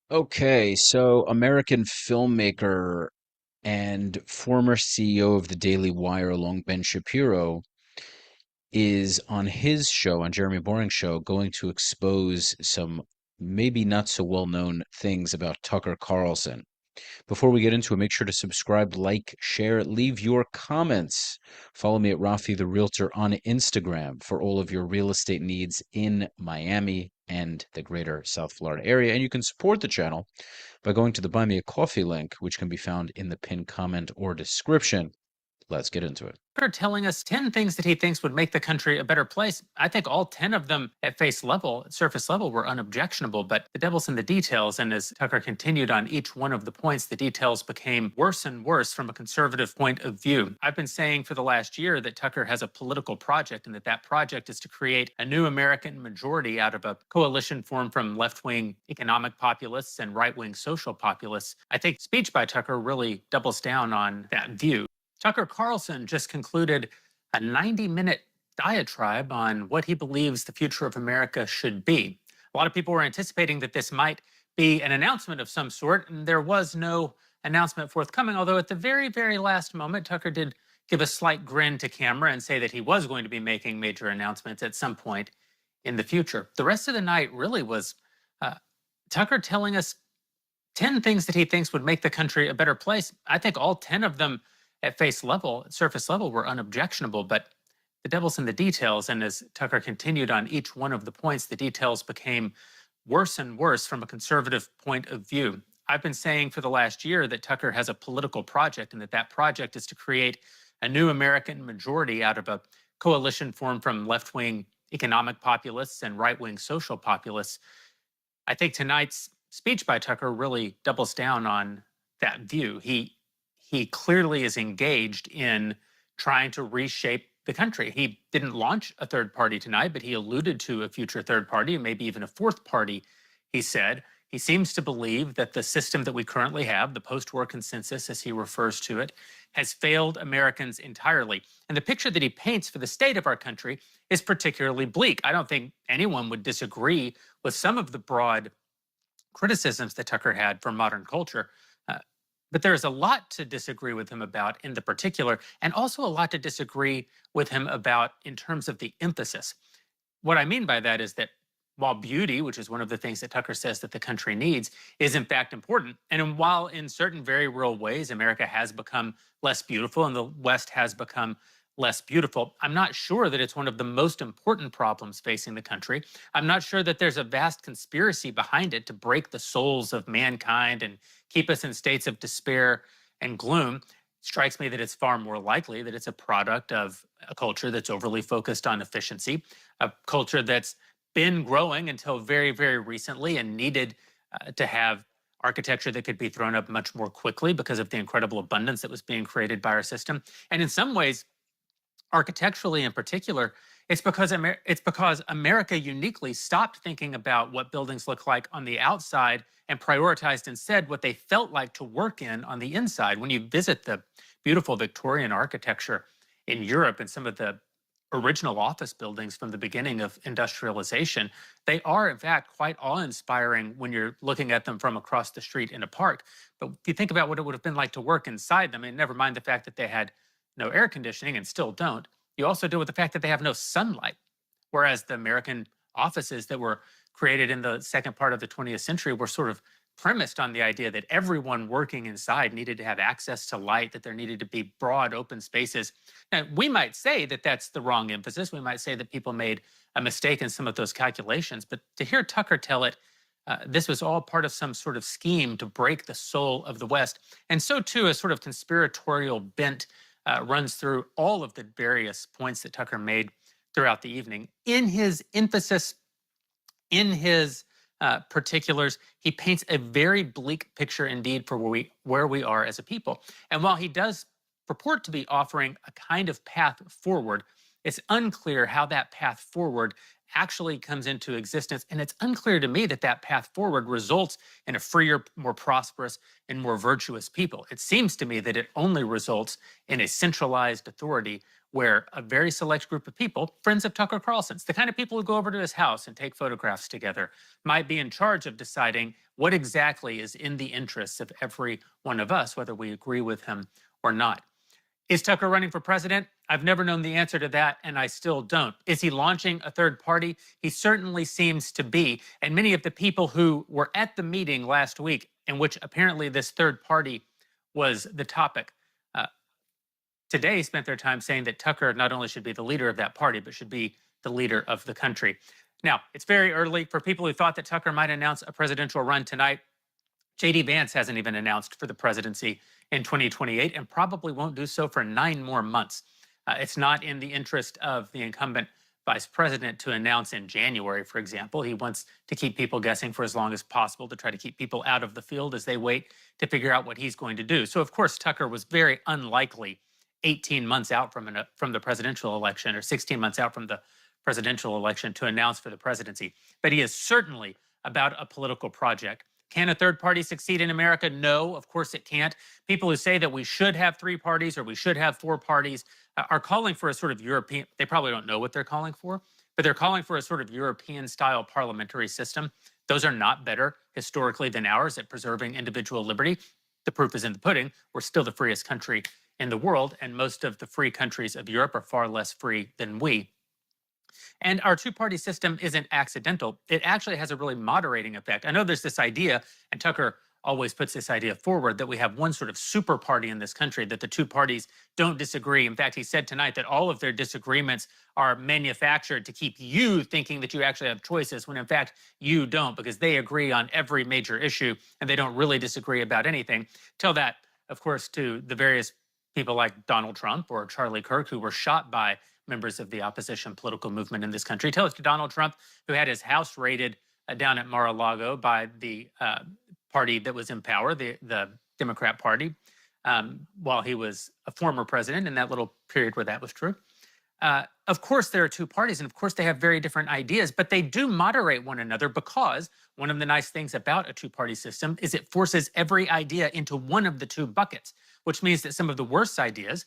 Okay, so American filmmaker and former CEO of the Daily Wire, Long Ben Shapiro, is on his show, on Jeremy Boring's show, going to expose some maybe not so well known things about Tucker Carlson. Before we get into it, make sure to subscribe, like, share, leave your comments. Follow me at Rafi the Realtor on Instagram for all of your real estate needs in Miami and the greater South Florida area. And you can support the channel by going to the Buy Me a Coffee link, which can be found in the pinned comment or description. Let's get into it. Telling us 10 things that he thinks would make the country a better place. I think all 10 of them at surface level, were unobjectionable, but the devil's in the details. And as Tucker continued on each one of the points, the details became worse and worse from a conservative point of view. I've been saying for the last year that Tucker has a political project and that project is to create a new American majority out of a coalition formed from left-wing economic populists and right-wing social populists. I think speech by Tucker really doubles down on that view. Tucker Carlson just concluded a 90-minute diatribe on what he believes the future of America should be. A lot of people were anticipating that this might be an announcement of some sort, and there was no announcement forthcoming, although at the very, very last moment, Tucker did give a slight grin to camera and say that he was going to be making major announcements at some point in the future. The rest of the night really was Tucker telling us 10 things that he thinks would make the country a better place. I think all 10 of them at surface level, were unobjectionable, but the devil's in the details. And as Tucker continued on each one of the points, the details became worse and worse from a conservative point of view. I've been saying for the last year that Tucker has a political project and that project is to create a new American majority out of a coalition formed from left-wing economic populists and right-wing social populists. I think tonight's speech by Tucker really doubles down on that view. He clearly is engaged in trying to reshape the country. He didn't launch a third party tonight, but he alluded to a future third party and maybe even a fourth party, he said. He seems to believe that the system that we currently have, the post-war consensus as he refers to it, has failed Americans entirely. And the picture that he paints for the state of our country is particularly bleak. I don't think anyone would disagree with some of the broad criticisms that Tucker had for modern culture. But there's a lot to disagree with him about in the particular, and also a lot to disagree with him about in terms of the emphasis. What I mean by that is that while beauty, which is one of the things that Tucker says that the country needs, is in fact important, and while in certain very real ways America has become less beautiful and the West has become less beautiful, I'm not sure that it's one of the most important problems facing the country. I'm not sure that there's a vast conspiracy behind it to break the souls of mankind and keep us in states of despair and gloom. It strikes me that it's far more likely that it's a product of a culture that's overly focused on efficiency, a culture that's been growing until very, very recently and needed to have architecture that could be thrown up much more quickly because of the incredible abundance that was being created by our system. And in some ways, architecturally in particular, it's because America uniquely stopped thinking about what buildings look like on the outside and prioritized instead what they felt like to work in on the inside. When you visit the beautiful Victorian architecture in Europe and some of the original office buildings from the beginning of industrialization, they are in fact quite awe-inspiring when you're looking at them from across the street in a park. But if you think about what it would have been like to work inside them, and never mind the fact that they had no air conditioning and still don't, you also deal with the fact that they have no sunlight. Whereas the American offices that were created in the second part of the 20th century were sort of premised on the idea that everyone working inside needed to have access to light, that there needed to be broad open spaces. Now, we might say that that's the wrong emphasis. We might say that people made a mistake in some of those calculations. But to hear Tucker tell it, this was all part of some sort of scheme to break the soul of the West. And so, too, a sort of conspiratorial bent runs through all of the various points that Tucker made throughout the evening. In his emphasis, in his particulars, he paints a very bleak picture indeed for where we are as a people. And while he does purport to be offering a kind of path forward, it's unclear how that path forward actually comes into existence. And it's unclear to me that that path forward results in a freer, more prosperous, and more virtuous people. It seems to me that it only results in a centralized authority where a very select group of people, friends of Tucker Carlson's, the kind of people who go over to his house and take photographs together, might be in charge of deciding what exactly is in the interests of every one of us, whether we agree with him or not. Is Tucker running for president? I've never known the answer to that, and I still don't. Is he launching a third party? He certainly seems to be. And many of the people who were at the meeting last week, in which apparently this third party was the topic, uh, today spent their time saying that Tucker not only should be the leader of that party, but should be the leader of the country. Now, it's very early for people who thought that Tucker might announce a presidential run tonight. JD Vance hasn't even announced for the presidency in 2028 and probably won't do so for 9 more months. It's not in the interest of the incumbent vice president to announce in January, for example. He wants to keep people guessing for as long as possible to try to keep people out of the field as they wait to figure out what he's going to do. So, of course, Tucker was very unlikely 18 months out from the presidential election or 16 months out from the presidential election to announce for the presidency. But he is certainly about a political project. Can a third party succeed in America? No, of course it can't. People who say that we should have 3 parties or we should have 4 parties are calling for a sort of European, they probably don't know what they're calling for, but they're calling for a sort of European style parliamentary system. Those are not better historically than ours at preserving individual liberty. The proof is in the pudding. We're still the freest country in the world, and most of the free countries of Europe are far less free than we. And our two-party system isn't accidental. It actually has a really moderating effect. I know there's this idea, and Tucker always puts this idea forward, that we have one sort of super party in this country, that the two parties don't disagree. In fact, he said tonight that all of their disagreements are manufactured to keep you thinking that you actually have choices, when in fact you don't, because they agree on every major issue and they don't really disagree about anything. Tell that, of course, to the various people like Donald Trump or Charlie Kirk, who were shot by members of the opposition political movement in this country. Tell it to Donald Trump, who had his house raided down at Mar-a-Lago by the party that was in power, the Democrat Party, while he was a former president in that little period where that was true. Of course, there are two parties, and of course, they have very different ideas, but they do moderate one another, because one of the nice things about a two-party system is it forces every idea into one of the two buckets, which means that some of the worst ideas,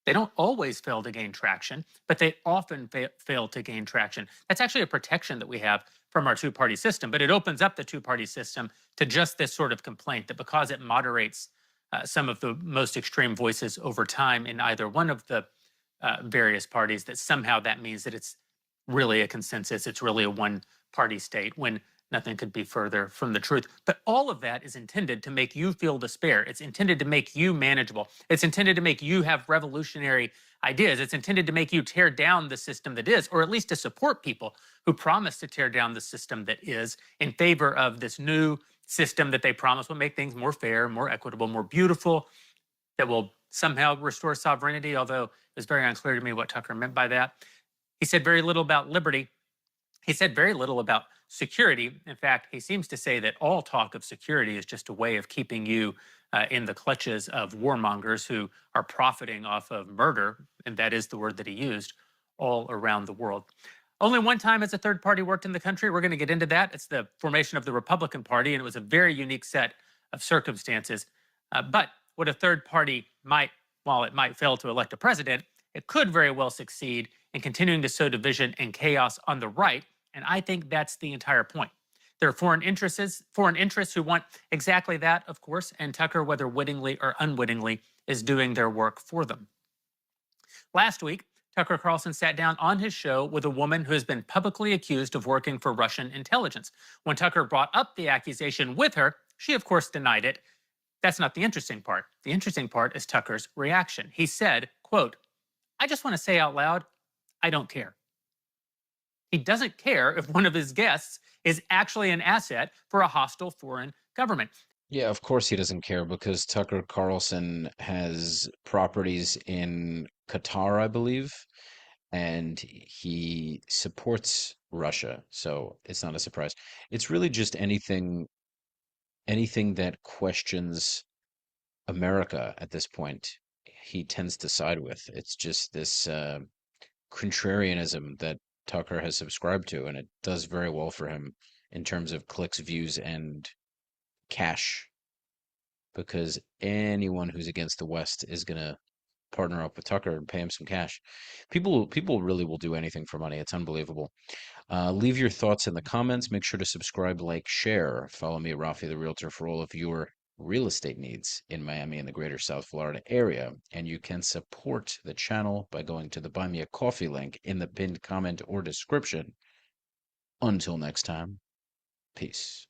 they don't always fail to gain traction, but they often fail to gain traction. That's actually a protection that we have from our two-party system, but it opens up the two-party system to just this sort of complaint that because it moderates some of the most extreme voices over time in either one of the various parties, that somehow that means that it's really a consensus, it's really a one-party state, when nothing could be further from the truth. But all of that is intended to make you feel despair. It's intended to make you manageable. It's intended to make you have revolutionary ideas. It's intended to make you tear down the system that is, or at least to support people who promise to tear down the system that is in favor of this new system that they promise will make things more fair, more equitable, more beautiful, that will somehow restore sovereignty, although it was very unclear to me what Tucker meant by that. He said very little about liberty. He said very little about security. In fact, he seems to say that all talk of security is just a way of keeping you in the clutches of warmongers who are profiting off of murder, and that is the word that he used, all around the world. Only one time has a third party worked in the country. We're going to get into that. It's the formation of the Republican Party, and it was a very unique set of circumstances. But what a third party might, while it might fail to elect a president, it could very well succeed in continuing to sow division and chaos on the right. And I think that's the entire point. There are foreign interests who want exactly that, of course, and Tucker, whether wittingly or unwittingly, is doing their work for them. Last week, Tucker Carlson sat down on his show with a woman who has been publicly accused of working for Russian intelligence. When Tucker brought up the accusation with her, she, of course, denied it. That's not the interesting part. The interesting part is Tucker's reaction. He said, quote, "I just want to say out loud, I don't care." He doesn't care if one of his guests is actually an asset for a hostile foreign government. Yeah, of course he doesn't care, because Tucker Carlson has properties in Qatar, I believe, and he supports Russia, so it's not a surprise. It's really just anything that questions America at this point, he tends to side with. It's just this contrarianism that Tucker has subscribed to, and it does very well for him in terms of clicks, views, and cash, because anyone who's against the West is going to partner up with Tucker and pay him some cash. People really will do anything for money. It's unbelievable. Leave your thoughts in the comments. Make sure to subscribe, like, share. Follow me, Rafi the Realtor, for all of your real estate needs in Miami and the greater South Florida area. And you can support the channel by going to the Buy Me a Coffee link in the pinned comment or description. Until next time, peace.